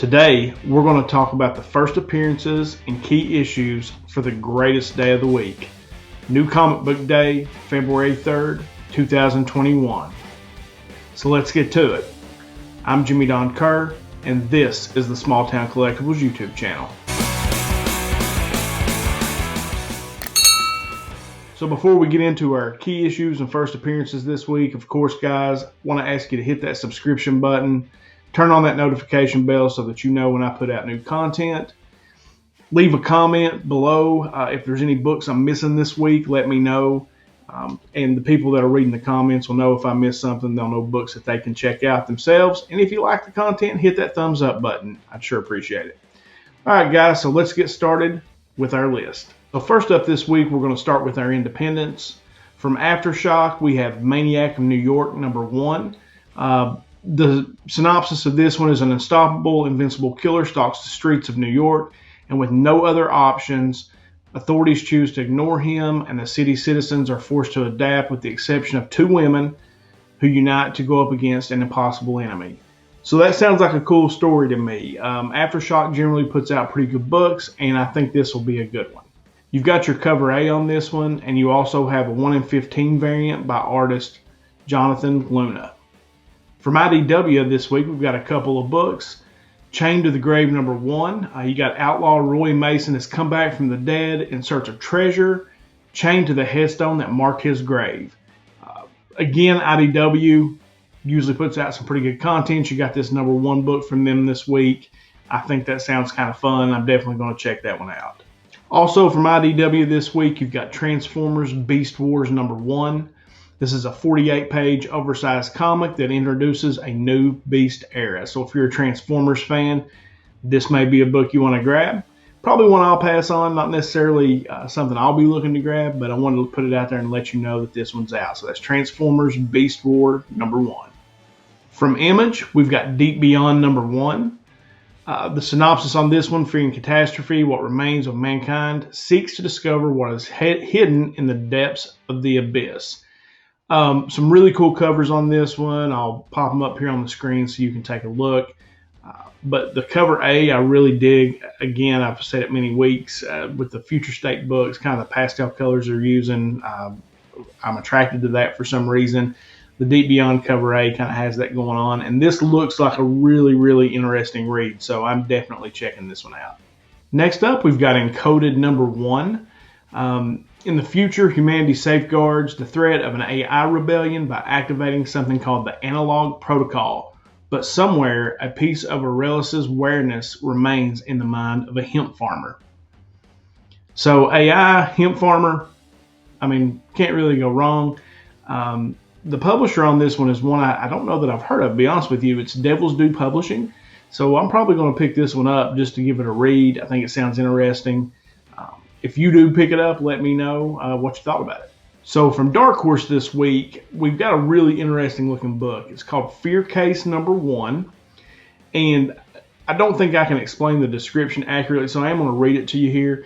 Today, we're going to talk about the first appearances and key issues for the greatest day of the week. New Comic Book Day, February 3rd, 2021. So let's get to it. I'm Jimmy Don Kerr, and this is the SmallTown Collectibles YouTube channel. So before we get into our key issues and first appearances this week, of course, guys, I want to ask you to hit that subscription button. Turn on that notification bell so that you know when I put out new content. Leave a comment below. If there's any books I'm missing this week, let me know. And the people that are reading the comments will know if I miss something. They'll know books that they can check out themselves. And if you like the content, hit that thumbs up button. I'd sure appreciate it. All right, guys, so let's get started with our list. So first up this week, we're going to start with our independents. From Aftershock, we have Maniac of New York, #1. The synopsis of this one is: an unstoppable, invincible killer stalks the streets of New York, and with no other options, authorities choose to ignore him, and the city citizens are forced to adapt, with the exception of 2 women who unite to go up against an impossible enemy. So that sounds like a cool story to me. Aftershock generally puts out pretty good books, and I think this will be a good one. You've got your cover A on this one, and you also have a 1 in 15 variant by artist Jonathan Luna. From IDW this week, we've got a couple of books. Chained to the Grave, #1. You got outlaw Roy Mason has come back from the dead in search of treasure, chained to the headstone that marked his grave. Again, IDW usually puts out some pretty good content. You got this #1 book from them this week. I think that sounds kind of fun. I'm definitely going to check that one out. Also from IDW this week, you've got Transformers Beast Wars #1. This is a 48-page oversized comic that introduces a new Beast era. So if you're a Transformers fan, this may be a book you want to grab. Probably one I'll pass on, not necessarily something I'll be looking to grab, but I wanted to put it out there and let you know that this one's out. So that's Transformers Beast War #1. From Image, we've got Deep Beyond #1. The synopsis on this one: fearing catastrophe, what remains of mankind seeks to discover what is hidden in the depths of the abyss. Some really cool covers on this one. I'll pop them up here on the screen so you can take a look. But the cover A, I really dig. Again, I've said it many weeks, with the Future State books, kind of the pastel colors they're using. I'm attracted to that for some reason. The Deep Beyond cover A kind of has that going on. And this looks like a really, really interesting read. So I'm definitely checking this one out. Next up, we've got Encoded #1. In the future, humanity safeguards the threat of an AI rebellion by activating something called the Analog Protocol. But somewhere, a piece of Aurelius's awareness remains in the mind of a hemp farmer. So AI, hemp farmer, I mean, can't really go wrong. The publisher on this one is one I don't know that I've heard of, to be honest with you. It's Devil's Due Publishing. So I'm probably going to pick this one up just to give it a read. I think it sounds interesting. If you do pick it up, let me know what you thought about it. So from Dark Horse this week, we've got a really interesting looking book. It's called Fear Case #1. And I don't think I can explain the description accurately, so I am going to read it to you here.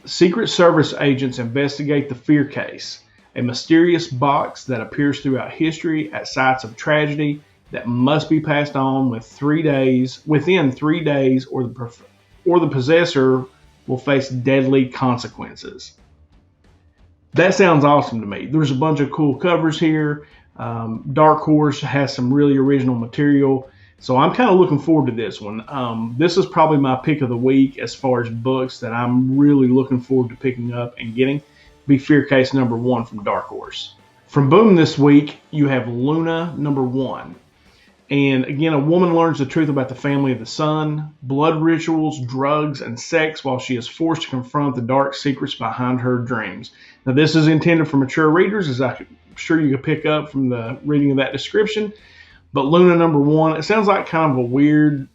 Secret Service agents investigate the Fear Case, a mysterious box that appears throughout history at sites of tragedy that must be passed on within 3 days, or the possessor will face deadly consequences. That sounds awesome to me. There's a bunch of cool covers here. Dark Horse has some really original material, so I'm kind of looking forward to this one. This is probably my pick of the week as far as books that I'm really looking forward to picking up and getting. Be Fear Case #1 from Dark Horse. From Boom this week, you have Luna #1. And again, a woman learns the truth about the family of the sun, blood rituals, drugs, and sex while she is forced to confront the dark secrets behind her dreams. Now, this is intended for mature readers, as I'm sure you could pick up from the reading of that description. But Luna #1, it sounds like kind of a weird,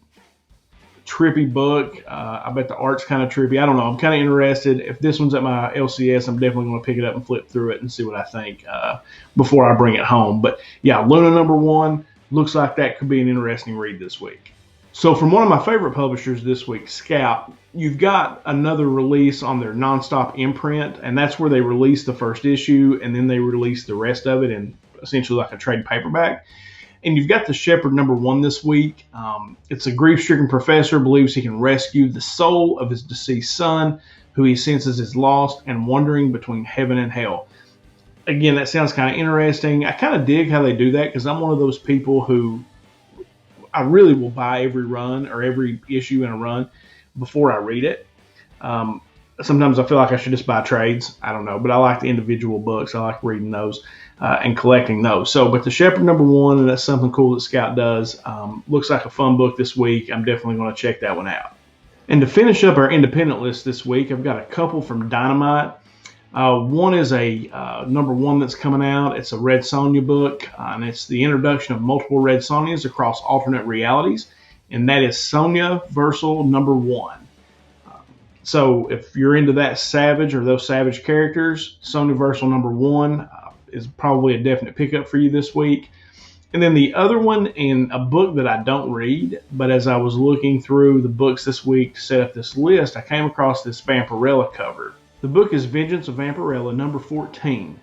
trippy book. I bet the art's kind of trippy. I don't know. I'm kind of interested. If this one's at my LCS, I'm definitely going to pick it up and flip through it and see what I think before I bring it home. But yeah, Luna #1. Looks like that could be an interesting read this week. So from one of my favorite publishers this week, Scout, you've got another release on their Nonstop imprint, and that's where they release the first issue, and then they release the rest of it in essentially like a trade paperback. And you've got the Shepherd #1 this week. It's a grief-stricken professor believes he can rescue the soul of his deceased son, who he senses is lost and wandering between heaven and hell. Again, that sounds kind of interesting. I kind of dig how they do that because I'm one of those people who I really will buy every run or every issue in a run before I read it. Sometimes I feel like I should just buy trades. I don't know, but I like the individual books. I like reading those and collecting those. But the Shepherd #1, and that's something cool that Scout does. Looks like a fun book this week. I'm definitely going to check that one out. And to finish up our independent list this week, I've got a couple from Dynamite. One is a #1 that's coming out. It's a Red Sonja book, and it's the introduction of multiple Red Sonjas across alternate realities, and that is Sonja Versal #1. So if you're into that Savage or those Savage characters, Sonja Versal #1 is probably a definite pickup for you this week. And then the other one, in a book that I don't read, but as I was looking through the books this week to set up this list, I came across this Vampirella cover. The book is Vengeance of Vampirella #14.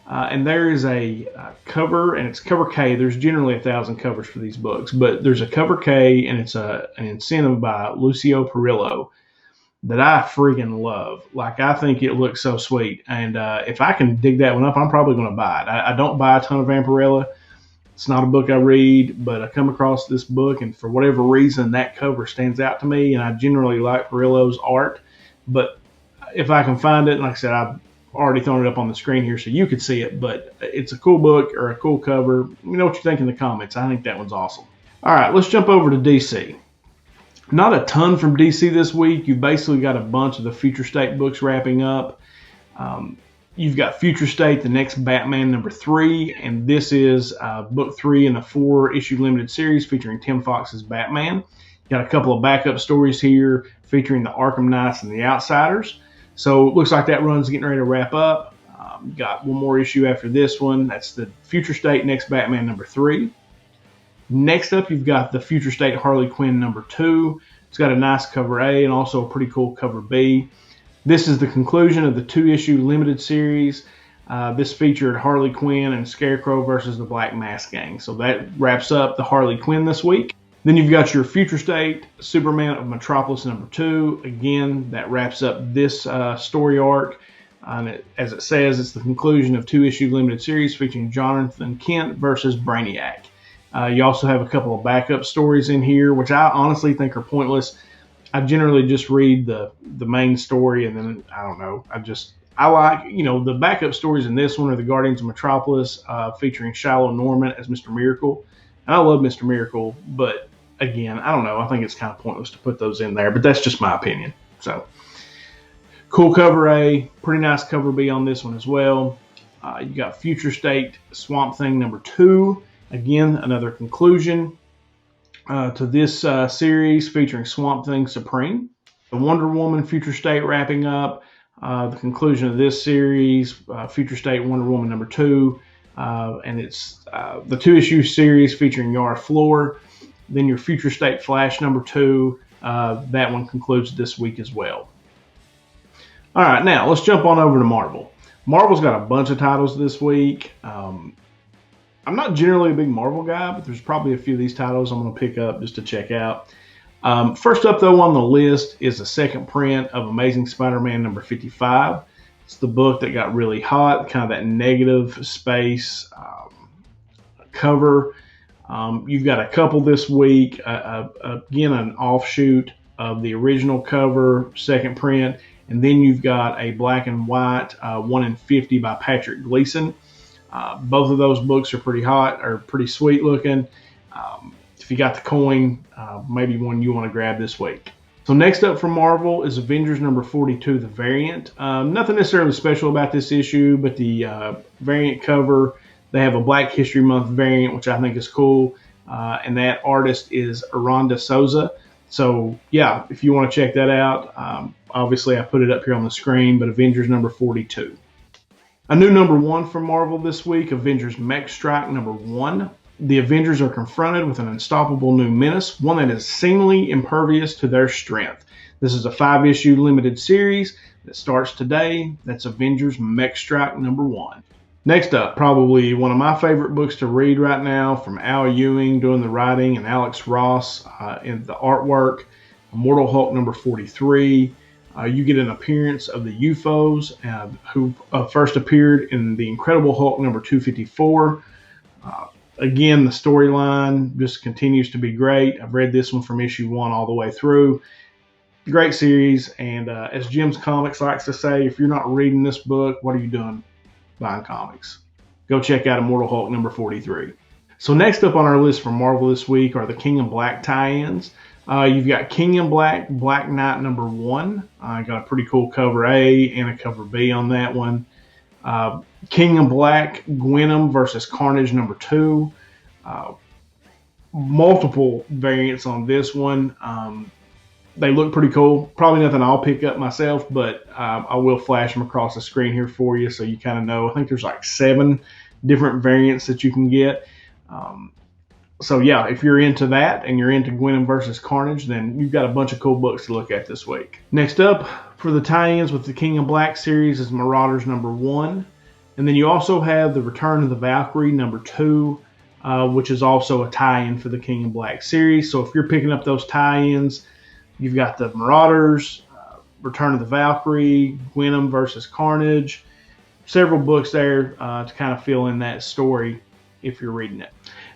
And there is a cover, and it's cover K. There's generally 1,000 covers for these books, but there's a cover K, and it's an incentive by Lucio Perillo that I freaking love. Like, I think it looks so sweet. And if I can dig that one up, I'm probably going to buy it. I don't buy a ton of Vampirella. It's not a book I read, but I come across this book, and for whatever reason, that cover stands out to me, and I generally like Perillo's art. But if I can find it, and like I said, I've already thrown it up on the screen here so you could see it, but it's a cool book or a cool cover. Let me know what you think in the comments. I think that one's awesome. All right, let's jump over to DC. Not a ton from DC this week. You basically got a bunch of the Future State books wrapping up. You've got Future State, the next Batman #3, and this is book 3 in a 4-issue limited series featuring Tim Fox's Batman. Got a couple of backup stories here featuring the Arkham Knights and the Outsiders. So it looks like that run's getting ready to wrap up. Got one more issue after this one. That's the Future State next Batman #3. Next up, you've got the Future State Harley Quinn #2. It's got a nice cover A and also a pretty cool cover B. This is the conclusion of the 2-issue limited series. This featured Harley Quinn and Scarecrow versus the Black Mask Gang. So that wraps up the Harley Quinn this week. Then you've got your Future State Superman of Metropolis #2. Again, that wraps up this story arc. As it says, it's the conclusion of 2-issue limited series featuring Jonathan Kent versus Brainiac. You also have a couple of backup stories in here, which I honestly think are pointless. I generally just read the main story, and then, I don't know, I like, the backup stories in this one are the Guardians of Metropolis featuring Shiloh Norman as Mr. Miracle. And I love Mr. Miracle, but again, I don't know. I think it's kind of pointless to put those in there, but that's just my opinion. So, cool cover A, pretty nice cover B on this one as well. You got Future State Swamp Thing #2. Again, another conclusion to this series featuring Swamp Thing Supreme. The Wonder Woman Future State wrapping up. The conclusion of this series, Future State Wonder Woman #2. And it's the 2-issue series featuring Yara Flor. Then your Future State Flash #2. That one concludes this week as well. All right, now let's jump on over to Marvel. Marvel's got a bunch of titles this week. I'm not generally a big Marvel guy, but there's probably a few of these titles I'm going to pick up just to check out. First up, though, on the list is the second print of Amazing Spider-Man #55. It's the book that got really hot, kind of that negative space cover. You've got a couple this week. Again, an offshoot of the original cover, second print. And then you've got a black and white 1 in 50 by Patrick Gleason. Both of those books are pretty hot, or pretty sweet looking. If you got the coin, maybe one you want to grab this week. So next up from Marvel is Avengers #42, the variant. Nothing necessarily special about this issue, but the variant cover, they have a Black History Month variant, which I think is cool. And that artist is Aranda Souza. So yeah, if you want to check that out, obviously I put it up here on the screen, but Avengers #42. A new #1 from Marvel this week, Avengers Mech Strike #1. The Avengers are confronted with an unstoppable new menace, one that is seemingly impervious to their strength. This is a 5-issue limited series that starts today. That's Avengers Mech Strike #1. Next up, probably one of my favorite books to read right now, from Al Ewing doing the writing and Alex Ross in the artwork, Immortal Hulk number 43. You get an appearance of the UFOs who first appeared in the Incredible Hulk number 254. Again, the storyline just continues to be great. I've read this one from issue 1 all the way through. Great series, and as Jim's Comics likes to say, if you're not reading this book, what are you doing buying comics? Go check out Immortal Hulk number 43. So next up on our list for Marvel this week are the King in Black tie-ins. You've got King in Black, Black Knight number 1. Got a pretty cool cover A and a cover B on that one. King in Black, Gwenom versus Carnage number 2. Multiple variants on this one. They look pretty cool. Probably nothing I'll pick up myself, but I will flash them across the screen here for you so you kind of know. I think there's like 7 different variants that you can get. So yeah, if you're into that and you're into Gwenom versus Carnage, then you've got a bunch of cool books to look at this week. Next up for the tie-ins with the King in Black series is Marauders number 1. And then you also have the Return of the Valkyrie number 2, which is also a tie-in for the King in Black series. So if you're picking up those tie-ins, you've got the Marauders, Return of the Valkyrie, Gwenom versus Carnage. Several books there to kind of fill in that story if you're reading it.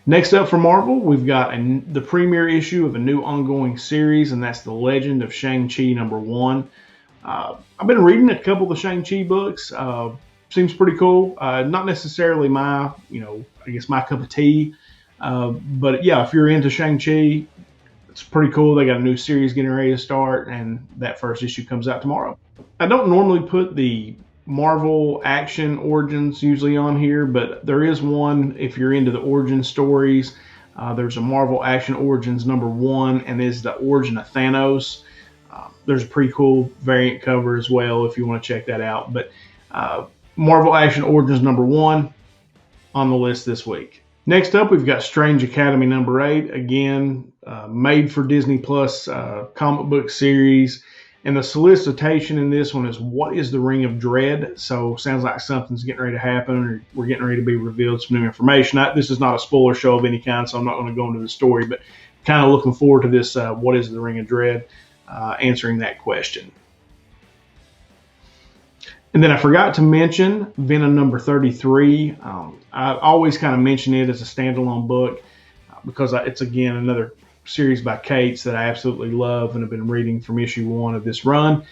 Next up for Marvel, we've got the premiere issue of a new ongoing series, and that's The Legend of Shang-Chi number 1. I've been reading a couple of the Shang-Chi books. Seems pretty cool. Not necessarily my, I guess my cup of tea. But yeah, if you're into Shang-Chi, it's pretty cool. They got a new series getting ready to start, and that first issue comes out tomorrow. I don't normally put the Marvel Action Origins usually on here, but there is one if you're into the origin stories. There's a Marvel Action Origins number 1, and is the origin of Thanos. There's a pretty cool variant cover as well if you want to check that out. But Marvel Action Origins number 1 on the list this week. Next up, we've got Strange Academy number 8. Again, made for Disney Plus comic book series. And the solicitation in this one is, what is the Ring of Dread? So sounds like something's getting ready to happen, or we're getting ready to be revealed some new information. This is not a spoiler show of any kind, so I'm not going to go into the story, but kind of looking forward to this, what is the Ring of Dread, answering that question. And then I forgot to mention Venom number 33. I always kind of mention it as a standalone book because it's, again, another series by Cates that I absolutely love and have been reading from issue 1 of this run.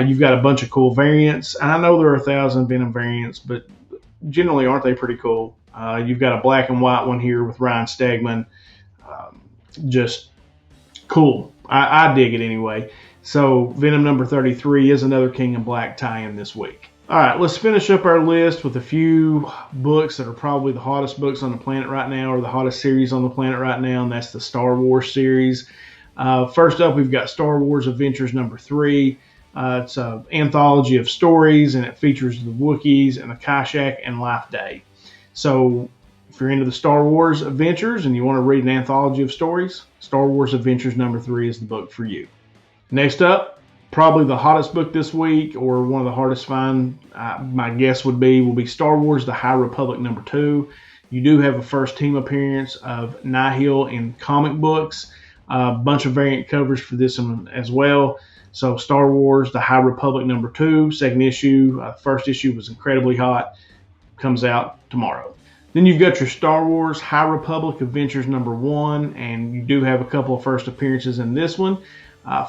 You've got a bunch of cool variants, and I know there are 1,000 Venom variants, but generally aren't they pretty cool? You've got a black and white one here with Ryan Stegman. Just cool. I dig it anyway. So Venom number 33 is another King in Black tie-in this week. All right, let's finish up our list with a few books that are probably the hottest books on the planet right now, or the hottest series on the planet right now, and that's the Star Wars series. First up, we've got Star Wars Adventures number 3. It's an anthology of stories, and it features the Wookiees and the Kashyyyk and Life Day. So if you're into the Star Wars adventures and you want to read an anthology of stories, Star Wars Adventures number 3 is the book for you. Next up, probably the hottest book this week, or one of the hardest to find, my guess will be Star Wars The High Republic number 2. You do have a first team appearance of Nihil in comic books. A bunch of variant covers for this one as well. So Star Wars The High Republic number 2, second issue. First issue was incredibly hot. Comes out tomorrow. Then you've got your Star Wars High Republic Adventures number 1, and you do have a couple of first appearances in this one.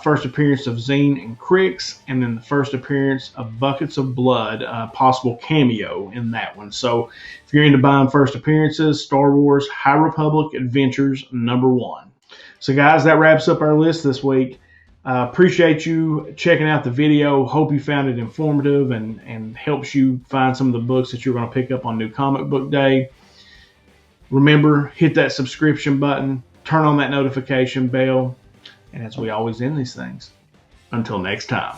First appearance of Zine and Crix, and then the first appearance of Buckets of Blood, possible cameo in that one. So if you're into buying first appearances, Star Wars High Republic Adventures number 1. So guys, that wraps up our list this week. Appreciate you checking out the video. Hope you found it informative and helps you find some of the books that you're going to pick up on New Comic Book Day. Remember, hit that subscription button, turn on that notification bell. And as we always end these things, until next time.